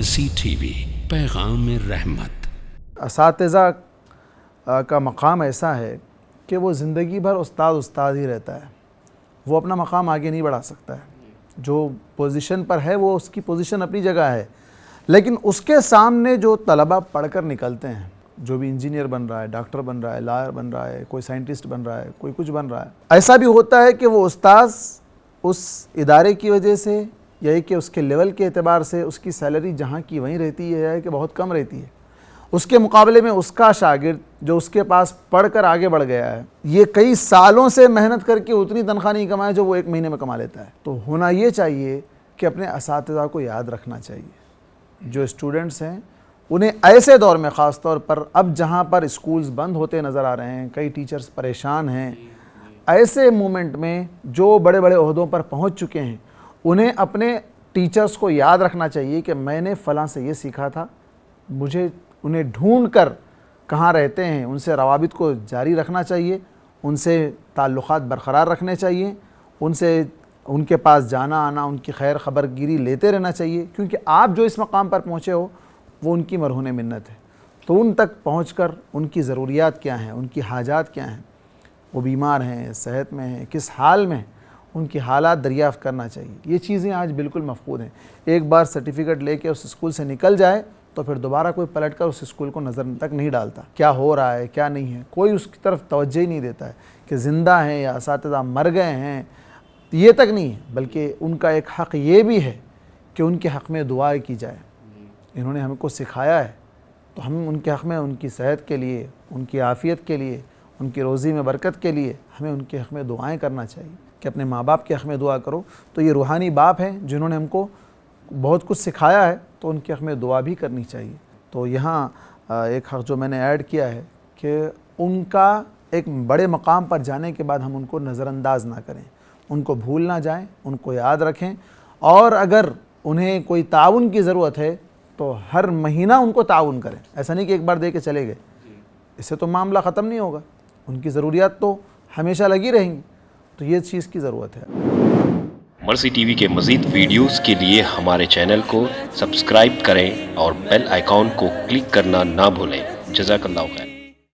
مرسی T V, پیغام رحمت۔ اساتذہ کا مقام ایسا ہے کہ وہ زندگی بھر استاد ہی رہتا ہے، وہ اپنا مقام آگے نہیں بڑھا سکتا ہے۔ جو پوزیشن پر ہے وہ اس کی پوزیشن اپنی جگہ ہے، لیکن اس کے سامنے جو طلبہ پڑھ کر نکلتے ہیں، جو بھی انجینئر بن رہا ہے، ڈاکٹر بن رہا ہے، لائر بن رہا ہے، کوئی سائنٹسٹ بن رہا ہے، کوئی کچھ بن رہا ہے، ایسا بھی ہوتا ہے کہ وہ استاذ اس ادارے کی وجہ سے یا کہ اس کے لیول کے اعتبار سے اس کی سیلری جہاں کی وہیں رہتی ہے یا کہ بہت کم رہتی ہے، اس کے مقابلے میں اس کا شاگرد جو اس کے پاس پڑھ کر آگے بڑھ گیا ہے، یہ کئی سالوں سے محنت کر کے اتنی تنخواہ نہیں کمائے جو وہ ایک مہینے میں کما لیتا ہے۔ تو ہونا یہ چاہیے کہ اپنے اساتذہ کو یاد رکھنا چاہیے۔ جو اسٹوڈنٹس ہیں انہیں ایسے دور میں خاص طور پر اب جہاں پر اسکولز بند ہوتے نظر آ رہے ہیں، کئی ٹیچرز پریشان ہیں، ایسے مومنٹ میں جو بڑے بڑے عہدوں پر پہنچ چکے ہیں انہیں اپنے ٹیچرز کو یاد رکھنا چاہیے کہ میں نے فلاں سے یہ سیکھا تھا، مجھے انہیں ڈھونڈ کر کہاں رہتے ہیں ان سے روابط کو جاری رکھنا چاہیے، ان سے تعلقات برقرار رکھنے چاہیے، ان کے پاس جانا آنا، ان کی خیر خبر گیری لیتے رہنا چاہیے، کیونکہ آپ جو اس مقام پر پہنچے ہو وہ ان کی مرہون منت ہے۔ تو ان تک پہنچ کر ان کی ضروریات کیا ہیں، ان کی حاجات کیا ہیں، وہ بیمار ہیں، صحت میں ہیں، کس حال میں ہیں، ان کی حالات دریافت کرنا چاہیے۔ یہ چیزیں آج بالکل مفقود ہیں۔ ایک بار سرٹیفکیٹ لے کے اس اسکول سے نکل جائے تو پھر دوبارہ کوئی پلٹ کر اس اسکول کو نظر تک نہیں ڈالتا، کیا ہو رہا ہے کیا نہیں ہے، کوئی اس کی طرف توجہ ہی نہیں دیتا ہے کہ زندہ ہیں یا اساتذہ مر گئے ہیں، یہ تک نہیں ہے، بلکہ ان کا ایک حق یہ بھی ہے کہ ان کے حق میں دعا کی جائے۔ انہوں نے ہم کو سکھایا ہے تو ہم ان کے حق میں، ان کی صحت کے لیے، ان کی عافیت کے لیے، ان کی روزی میں برکت کے لیے ہمیں ان کے حق میں دعائیں کرنا چاہیے کہ اپنے ماں باپ کے حق میں دعا کرو۔ تو یہ روحانی باپ ہیں جنہوں نے ہم کو بہت کچھ سکھایا ہے، تو ان کے حق میں دعا بھی کرنی چاہیے۔ تو یہاں ایک حق جو میں نے ایڈ کیا ہے کہ ان کا ایک بڑے مقام پر جانے کے بعد ہم ان کو نظر انداز نہ کریں، ان کو بھول نہ جائیں، ان کو یاد رکھیں، اور اگر انہیں کوئی تعاون کی ضرورت ہے تو ہر مہینہ ان کو تعاون کریں۔ ایسا نہیں کہ ایک بار دے کے چلے گئے، اس سے تو معاملہ ختم نہیں ہوگا، ان کی ضروریات تو ہمیشہ لگی رہیں گی۔ تو یہ چیز کی ضرورت ہے۔ مرسی ٹی وی کے مزید ویڈیوز کے لیے ہمارے چینل کو سبسکرائب کریں اور بیل آئیکن کو کلک کرنا نہ بھولیں۔ جزاک اللہ خیر۔